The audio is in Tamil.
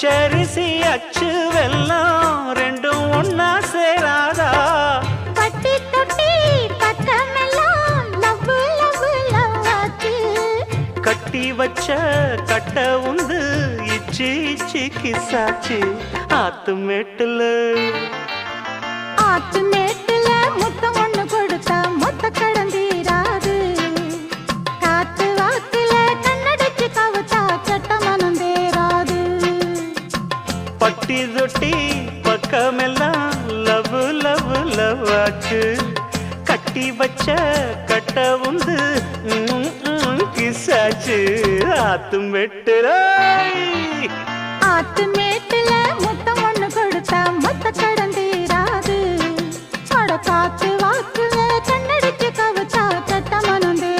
பச்சரிசி அச்சு வெல்லம் ரெண்டும் ஒன்னா சேராதா பட்டி தொட்டி பக்கமெல்லாம் லவ் லவ் லவ் ஆச்சு கட்டி வச்ச கட்ட உந்து இச்சி இச்சி கிசாச்சு ஆத்து மேட்டுல ஆத்து மேட்டுல முத்தம் ஒண்ணு கொடுத்தா மொத்த கடந்தீராது காத்து வாக்குல கண்ணடிச்சு கவுத்தா கெட்ட மனம் தேராது பட்டி தொட்டி பக்கமெல்லாம் லவ் லவ் லவ் ஆச்சு கட்டி வச்ச கட்ட உந்து கிசாச்சு ஆத்து மேட்டுல ஆத்து மேட்டுல